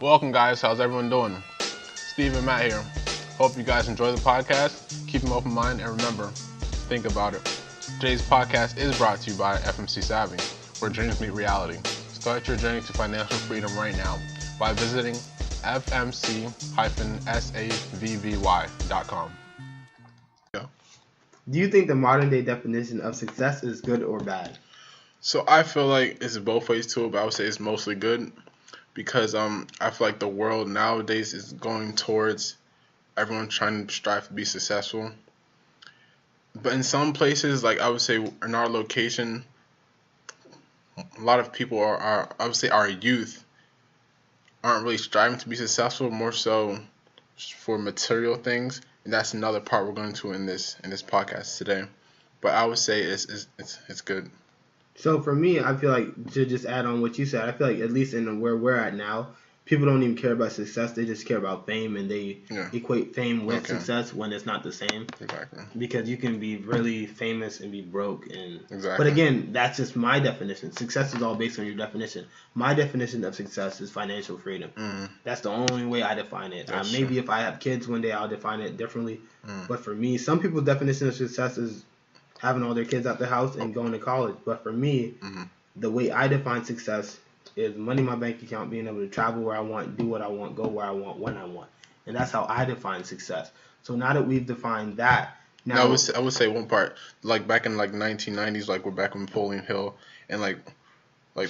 Welcome, guys. How's everyone doing? Steve and Matt here. Hope you guys enjoy the podcast. Keep an open mind and remember, think about it. Today's podcast is brought to you by FMC Savvy, where dreams meet reality. Start your journey to financial freedom right now by visiting fmc-savvy.com. Do you think the modern day definition of success is good or bad? So I feel like it's both ways to it, but I would say it's mostly good because I feel like the world nowadays is going towards everyone trying to strive to be successful. But in some places, like I would say in our location, a lot of people are I would say our youth aren't really striving to be successful, more so for material things. And that's another part we're going to in this podcast today. But I would say it's good. So for me, I feel like, to just add on what you said, I feel like at least in where we're at now, people don't even care about success. They just care about fame, and they equate fame with success when it's not the same. Exactly. Because you can be really famous and be broke. Exactly. But again, that's just my definition. Success is all based on your definition. My definition of success is financial freedom. Mm-hmm. That's the only way I define it. Maybe if I have kids one day, I'll define it differently. But for me, some people's definition of success is having all their kids out the house and going to college. But for me, the way I define success is money in my bank account, being able to travel where I want, do what I want, go where I want, when I want. And that's how I define success. So now that we've defined that, now I would say one part, like back in like 1990s, like we're back in Napoleon Hill, and like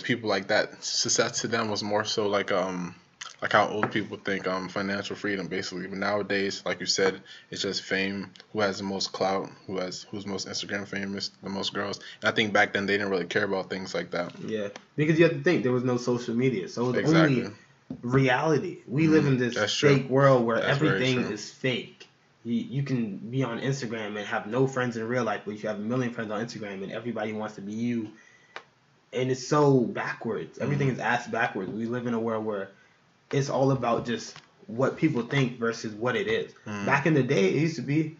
people like that, success to them was more so like how old people think financial freedom basically. But nowadays, like you said, it's just fame, who has the most clout, who's most Instagram famous, the most girls. And I think back then they didn't really care about things like that. Yeah, because you have to think there was no social media, so it was only reality. We live in this fake world where everything is fake. You can be on Instagram and have no friends in real life, but you have a million friends on Instagram and everybody wants to be you. And it's so backwards. Everything is ass backwards. We live in a world where it's all about just what people think versus what it is. Back in the day, it used to be,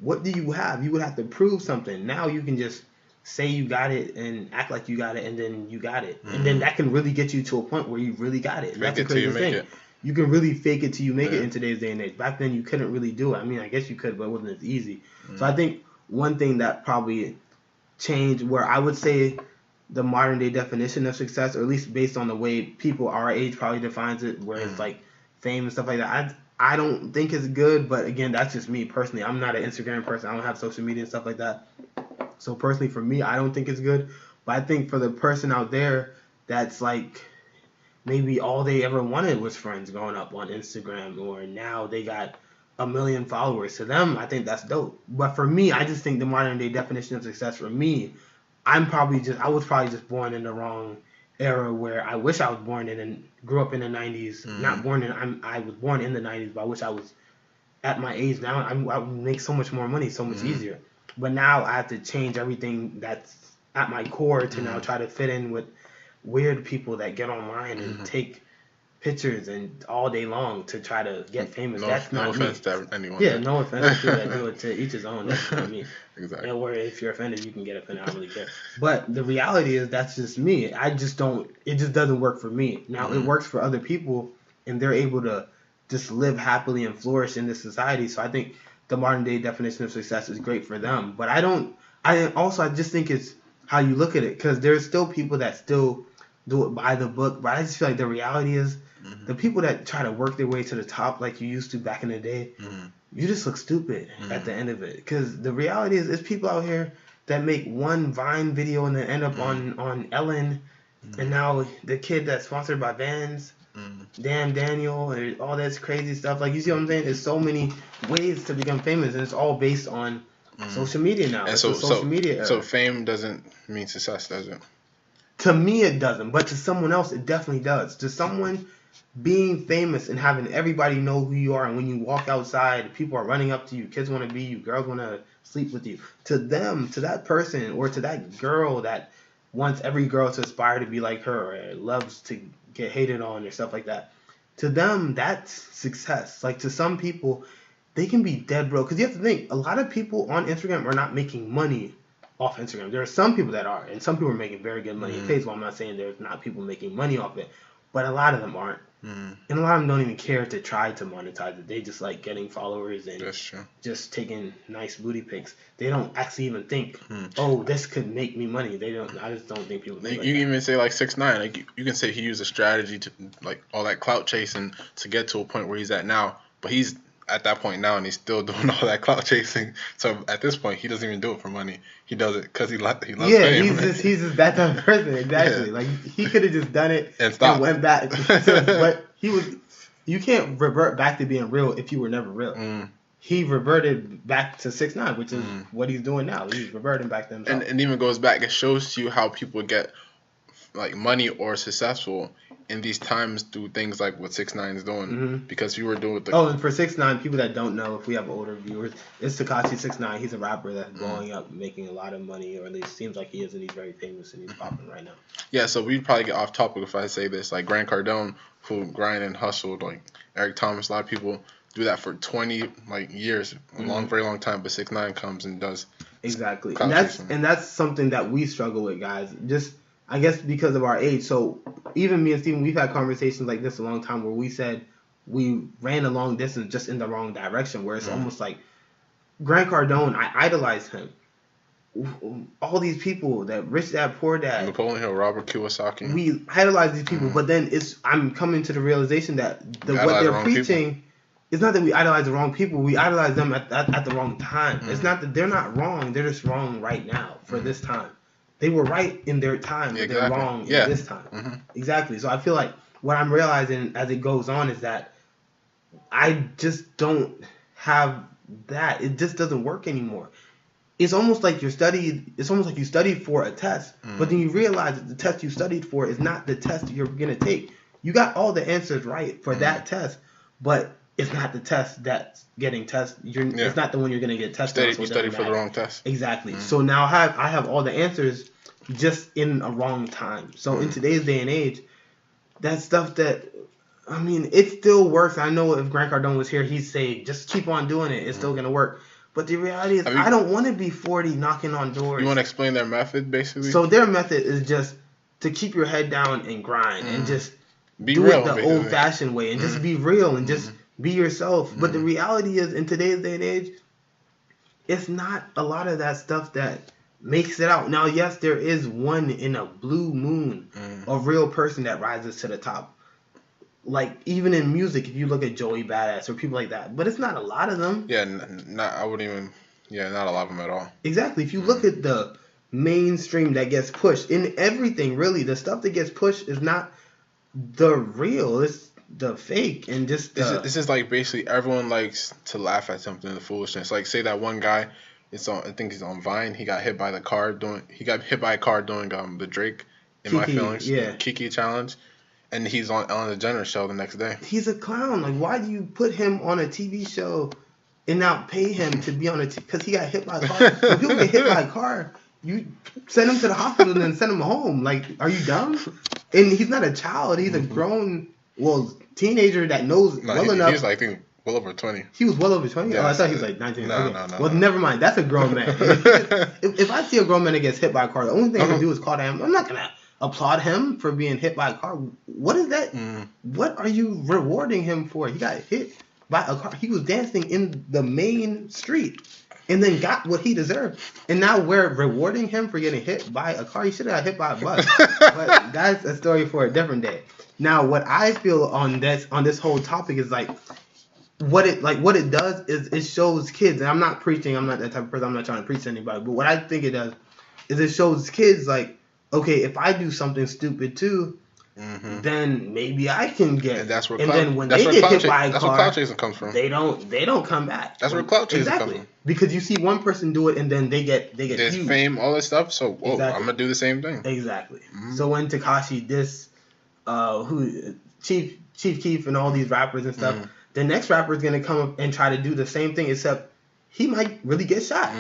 what do you have? You would have to prove something. Now you can just say you got it and act like you got it, and then you got it. And then that can really get you to a point where you really got it. That's the crazy thing. You can really fake it till you make it in today's day and age. Back then, you couldn't really do it. I mean, I guess you could, but it wasn't as easy. So I think one thing that probably changed, where I would say the modern day definition of success, or at least based on the way people our age probably defines it, where it's like fame and stuff like that, I don't think it's good. But again, that's just me personally. I'm not an Instagram person. I don't have social media and stuff like that. So personally, for me, I don't think it's good. But I think for the person out there that's like, maybe all they ever wanted was friends growing up on Instagram, or now they got 1 million followers. To them, I think that's dope. But for me, I just think the modern day definition of success for me, I was probably just born in the wrong era, where I wish I was born in and grew up in the 90s. I was born in the 90s, but I wish I was at my age now. I would make so much more money, so much easier. But now I have to change everything that's at my core to now try to fit in with weird people that get online and take pictures and all day long to try to get famous. That's not me. No offense to anyone. Yeah, no offense to people that do it. To each his own. That's not me. Exactly. And where if you're offended, you can get offended. I don't really care. But the reality is that's just me. It just doesn't work for me. Now it works for other people, and they're able to just live happily and flourish in this society. So I think the modern day definition of success is great for them. But I just think it's how you look at it, because there's still people that still do it by the book. But I just feel like the reality is, the people that try to work their way to the top like you used to back in the day, you just look stupid at the end of it. Because the reality is, there's people out here that make one Vine video and then end up on Ellen, and now the kid that's sponsored by Vans, Damn Daniel, and all this crazy stuff. Like, you see what I'm saying? There's so many ways to become famous, and it's all based on social media now. And social media era. So fame doesn't mean success, does it? To me, it doesn't, but to someone else, it definitely does. To someone, being famous and having everybody know who you are, and when you walk outside, people are running up to you, kids want to be you, girls want to sleep with you. To them, to that person, or to that girl that wants every girl to aspire to be like her, or loves to get hated on, or stuff like that, to them, that's success. Like, to some people, they can be dead broke. Because you have to think, a lot of people on Instagram are not making money off Instagram. There are some people that are, and some people are making very good money. It pays well. I'm not saying there's not people making money off it, but a lot of them aren't. And a lot of them don't even care to try to monetize it. They just like getting followers and just taking nice booty pics. They don't actually even think, oh, this could make me money. They don't. I just don't think people think like you that. can even say like 6ix9ine. Like you can say he used a strategy to like all that clout chasing to get to a point where he's at now. But he's at that point now, and he's still doing all that clout chasing. So at this point, he doesn't even do it for money. He does it because he loves fame. He's just that type of person. Exactly. Yeah. Like he could have just done it and went back. But you can't revert back to being real if you were never real. He reverted back to 6ix9ine, which is what he's doing now. He's reverting back to himself. And even goes back. It shows you how people get like money or successful in these times through things like what 6ix9ine is doing. Because you were doing with and for 6ix9ine, people that don't know, if we have older viewers, it's Tekashi 6ix9ine. He's a rapper that's blowing up, making a lot of money, or at least seems like he is, and he's very famous and he's popping right now. Yeah, so we'd probably get off topic if I say this. Like Grant Cardone, who grind and hustled, like Eric Thomas, a lot of people do that for 20 years, a very long time. But 6ix9ine comes and does exactly, and that's something that we struggle with, guys. Just I guess because of our age. So even me and Steven, we've had conversations like this a long time where we said we ran a long distance just in the wrong direction. Where it's almost like Grant Cardone, I idolized him. All these people, that Rich Dad, Poor Dad, Napoleon Hill, Robert Kiyosaki. We idolize these people, but then I'm coming to the realization that what they're preaching is not that we idolize the wrong people. We idolize them at the wrong time. It's not that they're not wrong. They're just wrong right now for this time. They were right in their time, but they're wrong in this time. Exactly. So I feel like what I'm realizing as it goes on is that I just don't have that. It just doesn't work anymore. It's almost like you studied for a test, but then you realize that the test you studied for is not the test you're going to take. You got all the answers right for that test, but it's not the test that's getting tested. It's not the one you're going to get tested on. You studied for the wrong test. Exactly. So now I have all the answers just in a wrong time. So in today's day and age, that stuff that, I mean, it still works. I know if Grant Cardone was here, he'd say, just keep on doing it. It's still going to work. But the reality is, I don't want to be 40 knocking on doors. You want to explain their method, basically? So their method is just to keep your head down and grind and just be do real, it the old-fashioned way and just be real and just be yourself. But the reality is, in today's day and age, it's not a lot of that stuff that makes it out. Now, yes, there is one in a blue moon, a real person that rises to the top. Like, even in music, if you look at Joey Badass or people like that. But it's not a lot of them. Yeah, not a lot of them at all. Exactly. If you look at the mainstream that gets pushed, in everything, really, the stuff that gets pushed is not the real. It's the fake and just This is like basically everyone likes to laugh at something, the foolishness. Like, say that one guy, I think he's on Vine, he got hit by a car doing the Drake In My Feelings, Kiki challenge. And he's on Ellen DeGeneres show the next day. He's a clown. Like, why do you put him on a TV show and not pay him to be on because he got hit by a car? When people get hit by a car, you send him to the hospital and then send him home. Like, are you dumb? And he's not a child. He's a grown, teenager that knows well enough. He was like, I think, well over 20. He was well over 20? Yeah, I thought he was like 19. No. Well, never mind. That's a grown man. if I see a grown man that gets hit by a car, the only thing I can do is call him. I'm not going to applaud him for being hit by a car. What is that? What are you rewarding him for? He got hit by a car. He was dancing in the main street and then got what he deserved. And now we're rewarding him for getting hit by a car. He should have got hit by a bus. But that's a story for a different day. Now, what I feel on this whole topic is like what it does is it shows kids, and I'm not preaching, I'm not that type of person, I'm not trying to preach to anybody, but what I think it does is it shows kids like, okay, if I do something stupid too, then maybe I can get. And that's where then when they get hit by a car, that's where clout chasing comes from. They don't come back. That's where clout chasing comes from. Because you see one person do it, and then they get There's huge. fame, all this stuff. So I'm gonna do the same thing. Exactly. So when Tekashi Chief Keef and all these rappers and stuff, the next rapper is gonna come up and try to do the same thing, except he might really get shot.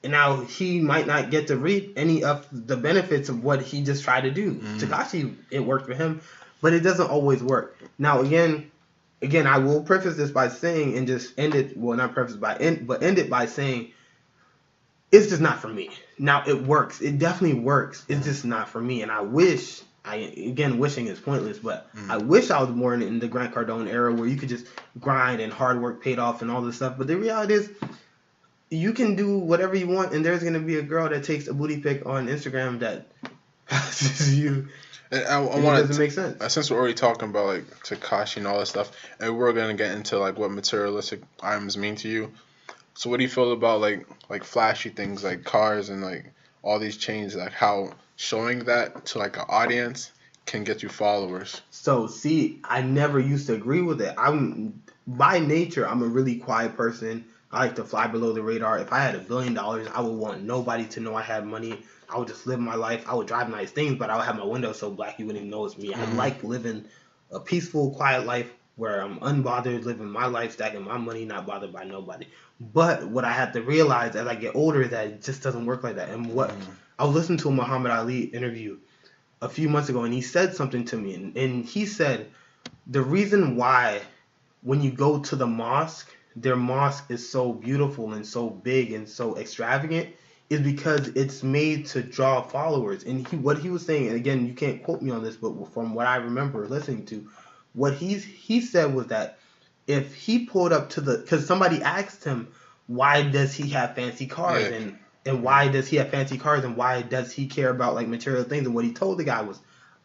And now he might not get to reap any of the benefits of what he just tried to do. Tekashi, it worked for him, but it doesn't always work. Now, again, I will preface this by saying, and just end it. Well, not preface but end it by saying, it's just not for me. Now, it works. It definitely works. It's just not for me. And I wish again, wishing is pointless, but I wish I was born in the Grant Cardone era where you could just grind and hard work paid off and all this stuff. But the reality is, you can do whatever you want, and there's gonna be a girl that takes a booty pic on Instagram that passes you. And it doesn't make sense. Since we're already talking about like Tekashi and all that stuff, and we're gonna get into like what materialistic items mean to you. So what do you feel about like flashy things like cars and like all these chains, like how showing that to like an audience can get you followers? So see, I never used to agree with it. By nature, I'm a really quiet person. I like to fly below the radar. If I had $1 billion, I would want nobody to know I had money. I would just live my life. I would drive nice things, but I would have my window so black you wouldn't even know it's me. I like living a peaceful, quiet life where I'm unbothered, living my life, stacking my money, not bothered by nobody. But what I had to realize as I get older is that it just doesn't work like that. And what I was listening to a Muhammad Ali interview a few months ago, and he said something to me. And he said the reason why when you go to the mosque, their mosque is so beautiful and so big and so extravagant is because it's made to draw followers. And what he was saying, and again, you can't quote me on this, but from what I remember listening to, what he said was that if he pulled up to because somebody asked him, why does he have fancy cars? Yeah. And why does he have fancy cars? And why does he care about like material things? And what he told the guy was,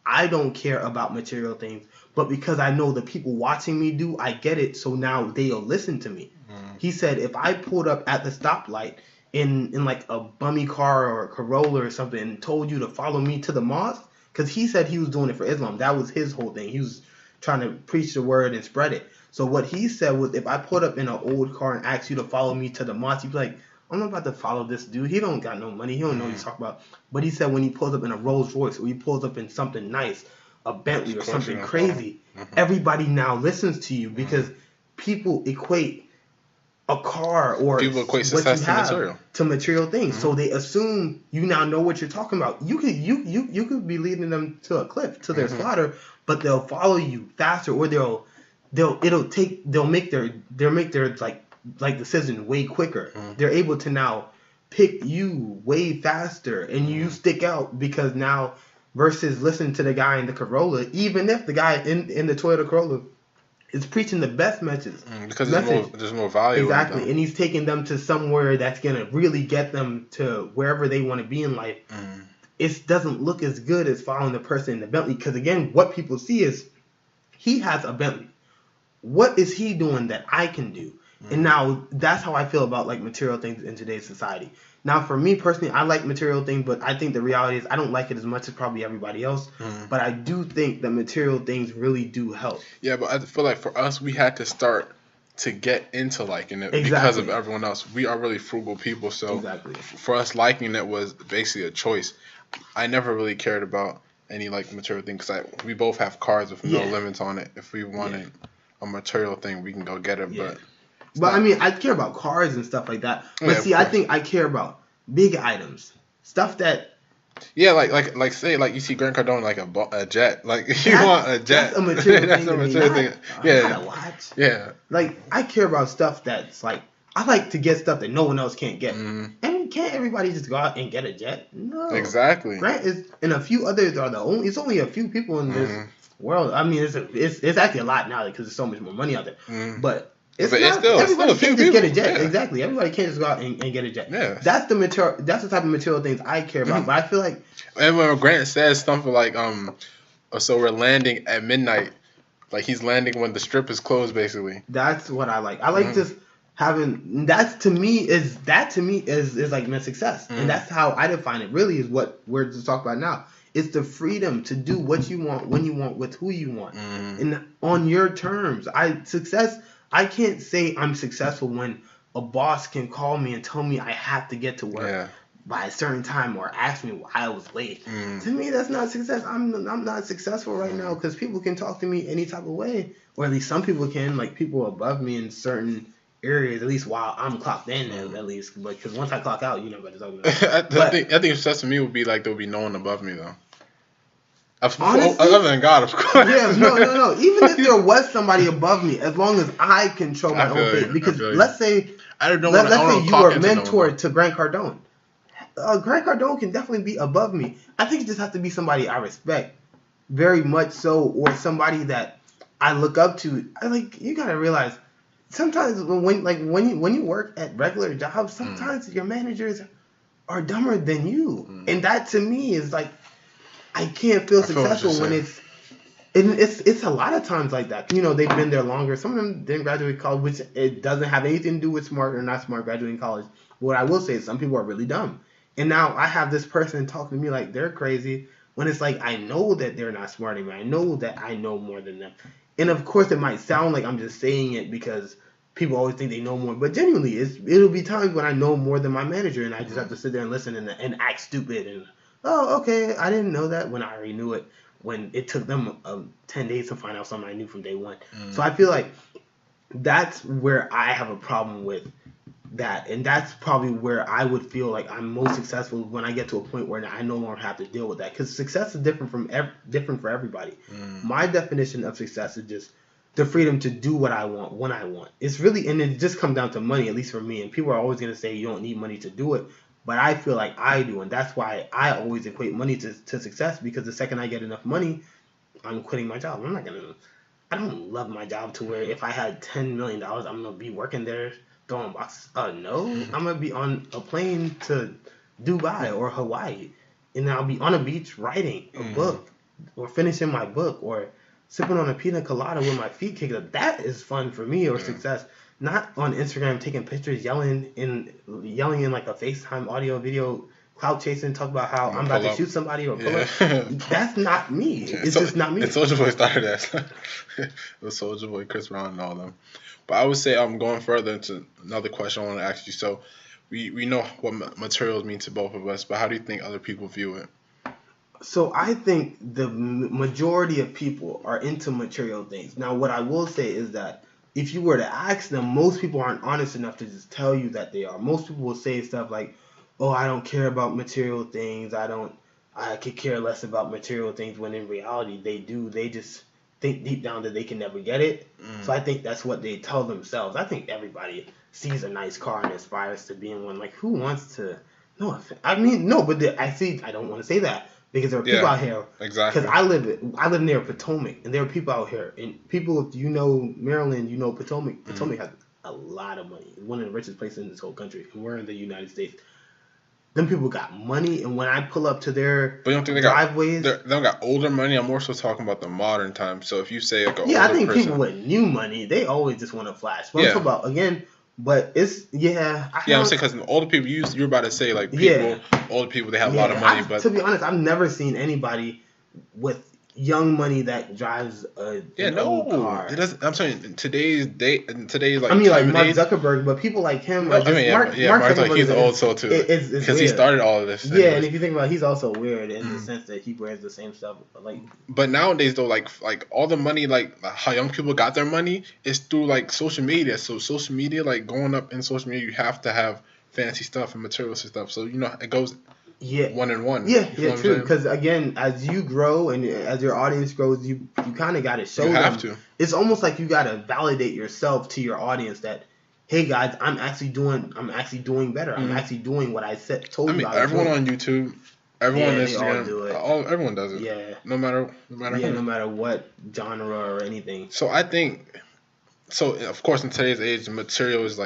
I don't care about material things, but because I know the people watching me do, I get it. So now they'll listen to me. He said, if I pulled up at the stoplight in like a bummy car or a Corolla or something and told you to follow me to the mosque, because he said he was doing it for Islam. That was his whole thing. He was trying to preach the word and spread it. So what he said was, if I pulled up in an old car and asked you to follow me to the mosque, you'd be like, I'm not about to follow this dude. He don't got no money. He don't know what he's talking about. But he said when he pulls up in a Rolls Royce or he pulls up in something nice, a Bentley or something crazy, everybody now listens to you because people equate a car or people equate success to material things. So they assume you now know what you're talking about. You could be leading them to a cliff, to their slaughter, but they'll follow you faster, or they'll make their like decision way quicker. They're able to now pick you way faster, and you stick out because now versus listening to the guy in the Corolla, even if the guy in the Toyota Corolla is preaching the best message. Because there's more value. Exactly. And he's taking them to somewhere that's going to really get them to wherever they want to be in life. It doesn't look as good as following the person in the Bentley. Because, again, what people see is he has a Bentley. What is he doing that I can do? And now that's how I feel about like material things in today's society. Now, for me personally, I like material things, but I think the reality is I don't like it as much as probably everybody else. But I do think that material things really do help. Yeah, but I feel like for us, we had to start to get into liking it because of everyone else. We are really frugal people, so for us, liking it was basically a choice. I never really cared about any like material thing because we both have cars with no limits on it. If we wanted a material thing, we can go get it, But I mean, I care about cars and stuff like that. But see, I think I care about big items, stuff that. Yeah, like say like you see Grant Cardone like a jet, like you want a jet. That's a material that's thing. A material thing. Not a watch. Yeah. Like I care about stuff that's like I like to get stuff that no one else can't get. And can't everybody just go out and get a jet? No. Exactly. Grant is, and a few others are the only. It's only a few people in this world. I mean, it's actually a lot now because there's so much more money out there. But. Everybody can't just get a jet. Yeah. Exactly. Everybody can't just go out and get a jet. Yeah. That's the material. That's the type of material things I care about. But I feel like. And when Grant says something like, so we're landing at midnight, like he's landing when the strip is closed, basically. That's what I like. I like just having. That to me is like success, and that's how I define it. Really, is what we're just talking about now. It's the freedom to do what you want, when you want, with who you want, and on your terms. I can't say I'm successful when a boss can call me and tell me I have to get to work by a certain time or ask me why I was late. To me, that's not success. I'm not successful right now because people can talk to me any type of way, or at least some people can, like people above me in certain areas, at least while I'm clocked in, at least. Because once I clock out, you know what I'm talking about. I think success to me would be like there would be no one above me, though. Honestly, other than God, of course. Yeah, no. Even if there was somebody above me, as long as I control my own fate. Because let's say you were a mentor to Grant Cardone. Grant Cardone can definitely be above me. I think it just has to be somebody I respect. very much so, or somebody that I look up to. You gotta realize sometimes when you work at regular jobs, sometimes your managers are dumber than you, and that to me is like I can't feel successful when it's a lot of times like that. You know, they've been there longer. Some of them didn't graduate college, which it doesn't have anything to do with smart or not smart graduating college. What I will say is some people are really dumb. And now I have this person talking to me like they're crazy when it's like I know that they're not smarter than me. I know that I know more than them. And of course it might sound like I'm just saying it because people always think they know more. But genuinely, it'll be times when I know more than my manager and I just have to sit there and listen and act stupid and, oh, okay, I didn't know that when I already knew it. When it took them 10 days to find out something I knew from day one. So I feel like that's where I have a problem with that. And that's probably where I would feel like I'm most successful when I get to a point where I no longer have to deal with that. Because success is different for everybody. My definition of success is just the freedom to do what I want when I want. It's really, and it just comes down to money, at least for me. And people are always going to say you don't need money to do it. But I feel like I do, and that's why I always equate money to success, because the second I get enough money, I'm quitting my job. I don't love my job to where if I had $10 million, I'm going to be working there throwing boxes. No, I'm going to be on a plane to Dubai or Hawaii, and I'll be on a beach writing a book or finishing my book or sipping on a pina colada with my feet kicked up. That is fun for me or success. Not on Instagram taking pictures, yelling in like a FaceTime audio video, clout chasing, talk about how I'm about to shoot somebody or pull up. That's not me. It's just not me. And Soulja Boy started that. The Soulja Boy, Chris Brown, and all them. But I would say I'm going further into another question I want to ask you. So we know what materials mean to both of us, but how do you think other people view it? So I think the majority of people are into material things. Now, what I will say is that if you were to ask them, most people aren't honest enough to just tell you that they are. Most people will say stuff like, oh, I don't care about material things. I could care less about material things, when in reality they do. They just think deep down that they can never get it. So I think that's what they tell themselves. I think everybody sees a nice car and aspires to be in one. Like, who wants to? No, I mean, no, but I don't want to say that. Because there are people out here. Exactly. Because I live near Potomac, and there are people out here. And people, if you know Maryland, you know Potomac. Potomac has a lot of money. It's one of the richest places in this whole country. And we're in the United States. Them people got money, and when I pull up to their driveways, they don't got older money. I'm more so talking about the modern time. So if you say like I think people with new money, they always just want to flash. But I'm talking about again. But it's I'm saying because older people, you're about to say like people, older people, they have a lot of money. But to be honest, I've never seen anybody with young money that drives an old car. It doesn't. I'm saying today's like. I mean, like Mark Zuckerberg, but people like him. Mark Zuckerberg, he's old soul too. Because he started all of this. Yeah, and if you think about it, he's also weird in the sense that he wears the same stuff. But nowadays though, like all the money, like how young people got their money is through like social media. So social media, like going up in social media, you have to have fancy stuff and materials and stuff. So it goes. One and one. Yeah, true. Because again, as you grow and as your audience grows, you kind of got to show them. You have to. It's almost like you got to validate yourself to your audience that, hey guys, I'm actually doing better. I'm actually doing what I told you. Everyone on YouTube, everyone on Instagram, all do it. Everyone does it. Yeah. No matter who. No matter what genre or anything. So I think. So, of course, in today's age, material is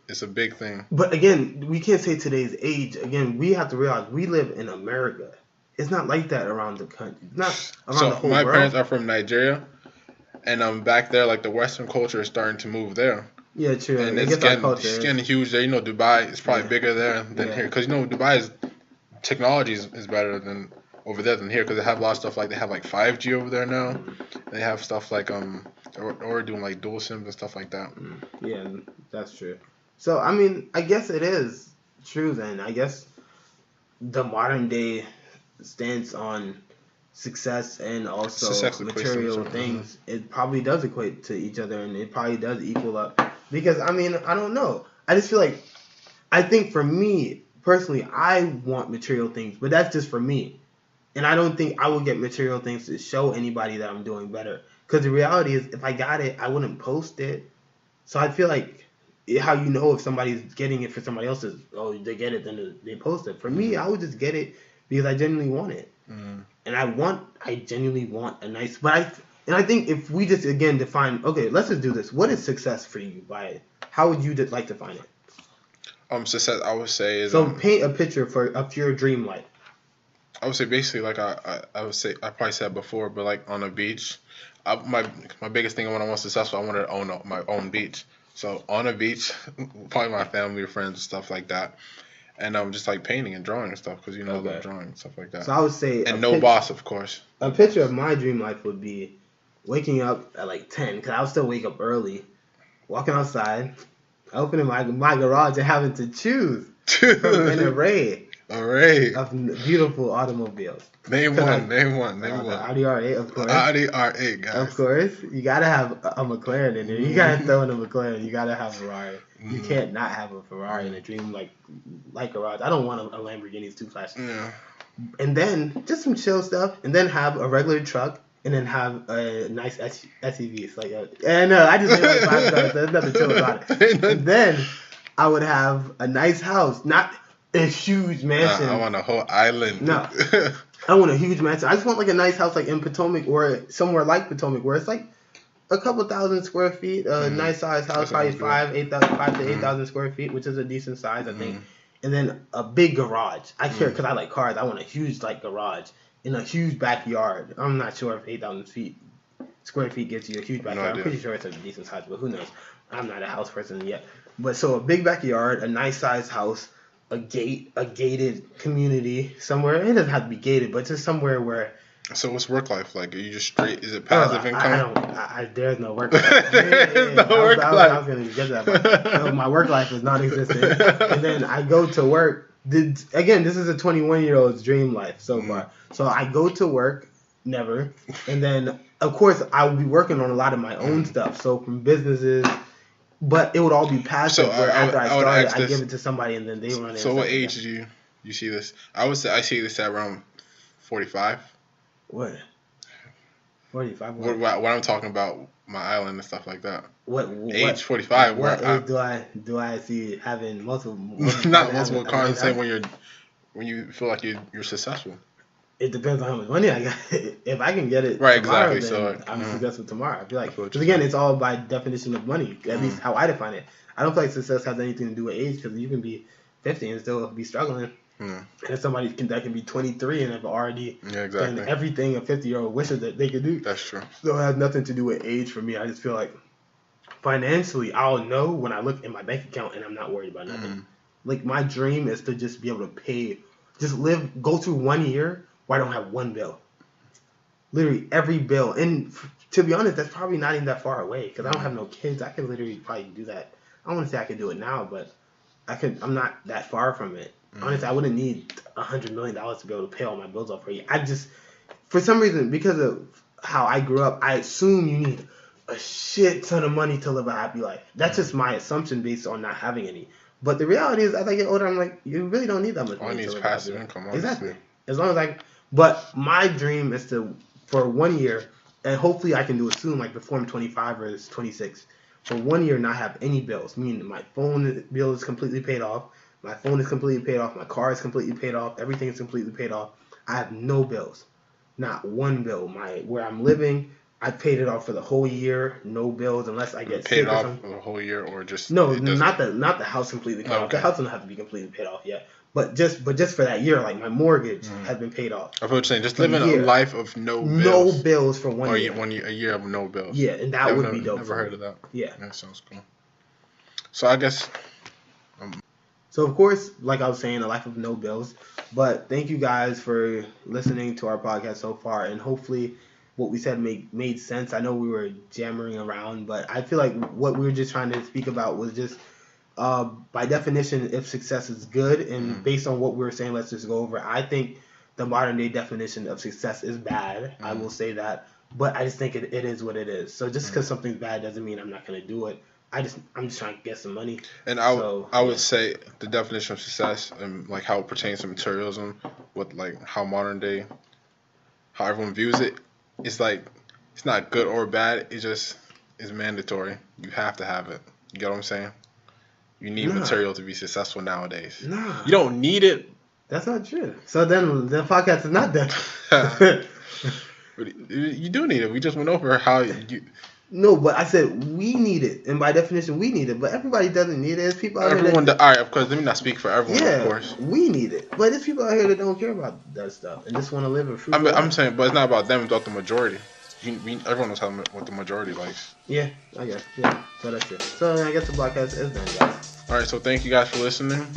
it's a big thing. But again, we can't say today's age. Again, we have to realize we live in America. It's not like that around the country. It's not around the whole world. My parents are from Nigeria, and back there, like the Western culture is starting to move there. Yeah, true. And it's getting huge there. Dubai is probably bigger there than here. Because, Dubai's technology is better than over there than here. Because they have a lot of stuff they have 5G over there now. They have stuff like or doing like dual SIMs and stuff like that. Yeah, that's true. So I mean, I guess it is true then. I guess the modern day stance on success and also material things, it probably does equate to each other, and it probably does equal up. Because I mean, I don't know. I just feel like, I think for me personally, I want material things, but that's just for me. And I don't think I would get material things to show anybody that I'm doing better. Because the reality is, if I got it, I wouldn't post it. So I feel like how if somebody's getting it for somebody else's, they get it, then they post it. For me, I would just get it because I genuinely want it. And I genuinely want a nice, I think if we just again define, okay, let's just do this. What is success for you? How would you like define it? Success, I would say is. So paint a picture of your dream life. I would say basically like I would say I probably said before, but like on a beach, my biggest thing when I want successful, I wanted to own my own beach. So on a beach, probably my family or friends and stuff like that. And just like painting and drawing and stuff, because I love drawing and stuff like that. So I would say, and no boss, of course. A picture of my dream life would be waking up at like 10, because I would still wake up early, walking outside, opening my garage and having to choose from an array of beautiful automobiles. Name one. Audi R8, of course. Audi R8, guys. Of course. You gotta have a McLaren in there. You gotta throw in a McLaren. You gotta have a Ferrari. You can't not have a Ferrari in a dream like garage. I don't want a Lamborghini. It's too flashy. Yeah. And then just some chill stuff. And then have a regular truck. And then have a nice SUV. It's like I just made like 5 cars. There's nothing chill about it. And then I would have a nice house, not a huge mansion. I want a whole island. No. I want a huge mansion. I just want like a nice house like in Potomac or somewhere like Potomac where it's like a couple thousand square feet, a nice size house, probably 5 to 8,000 square feet, which is a decent size, I think. And then a big garage. I care because I like cars. I want a huge like garage in a huge backyard. I'm not sure if 8,000 square feet gets you a huge backyard. I'm pretty sure it's a decent size, but who knows? I'm not a house person yet. But so a big backyard, a nice size house, a gated community somewhere. It doesn't have to be gated, but just somewhere where. So what's work life like? Are you just straight? Is it passive income? There's no work life. I was gonna get that, but my work life is non-existent. And then I go to work. Again, this is a 21-year-old's dream life so far. So I go to work, never, and then of course I will be working on a lot of my own stuff. So from businesses. But it would all be passive. So after I started, I give it to somebody, and then they run it. So what age do you see this? I would say I see this at around 45. What? 45. What I'm talking about, my island and stuff like that. What age? 45. What age do I see having multiple? Not multiple cars. Say when you feel like you're successful. It depends on how much money I got. If I can get it right, tomorrow, exactly. Then I'm successful tomorrow. I feel like, because again, it's all by definition of money. At least how I define it. I don't feel like success has anything to do with age, because you can be 50 and still be struggling. And if somebody that can be 23 and have already done everything a 50-year-old wishes that they could do. That's true. So it has nothing to do with age for me. I just feel like financially, I'll know when I look in my bank account and I'm not worried about nothing. Like my dream is to just be able to pay, go through 1 year where I don't have one bill. Literally every bill. And to be honest, that's probably not even that far away, because I don't have no kids. I could literally probably do that. I don't want to say I could do it now, but I'm not that far from it. Honestly, I wouldn't need $100 million to be able to pay all my bills off for you. For some reason, because of how I grew up, I assume you need a shit ton of money to live a happy life. That's just my assumption based on not having any. But the reality is, as I get older, I'm like, you really don't need that much money. All I need is passive income. Exactly. As long as but my dream is for 1 year, and hopefully I can do it soon, like before I'm 25 or 26, for 1 year not have any bills, meaning my phone bill is completely paid off, my phone is completely paid off, my car is completely paid off, everything is completely paid off. I have no bills, not one bill. Where I'm living, I paid it off for the whole year, no bills unless I get sick or something. Paid off for the whole year, or just no, not the house completely paid off. The house doesn't have to be completely paid off yet. But just for that year, like my mortgage has been paid off. I was saying, just living a life of no bills. No bills for 1 year. A year of no bills. Yeah, and that would be dope. Never heard of that. Yeah. That sounds cool. So I guess. So of course, like I was saying, a life of no bills. But thank you guys for listening to our podcast so far, and hopefully what we said made sense. I know we were jammering around, but I feel like what we were just trying to speak about was just. By definition, if success is good, and based on what we were saying, let's just go over it. I think the modern day definition of success is bad. I will say that, but I just think it is what it is. So just because something's bad doesn't mean I'm not going to do it. I'm just trying to get some money. And I would say the definition of success and like how it pertains to materialism, with like how modern day, how everyone views it, it's like it's not good or bad. It just is mandatory. You have to have it. You get what I'm saying? You need material to be successful nowadays. Nah. You don't need it, That's not true. So then the podcast is not done. You do need it. We just went over how you. No, but I said we need it, and by definition, we need it. But everybody doesn't need it. There's people out here. All right, of course. Let me not speak for everyone. Yeah, of course. We need it, but there's people out here that don't care about that stuff and just want to live a free life. I'm saying, but it's not about them. It's about the majority. Everyone knows what the majority likes. Yeah, I guess. Yeah, so that's it. So I guess the podcast is done, guys. All right, so thank you guys for listening.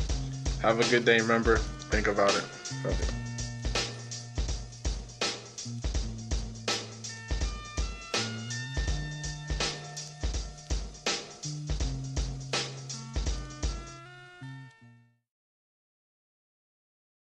Have a good day. Remember, think about it. Perfect.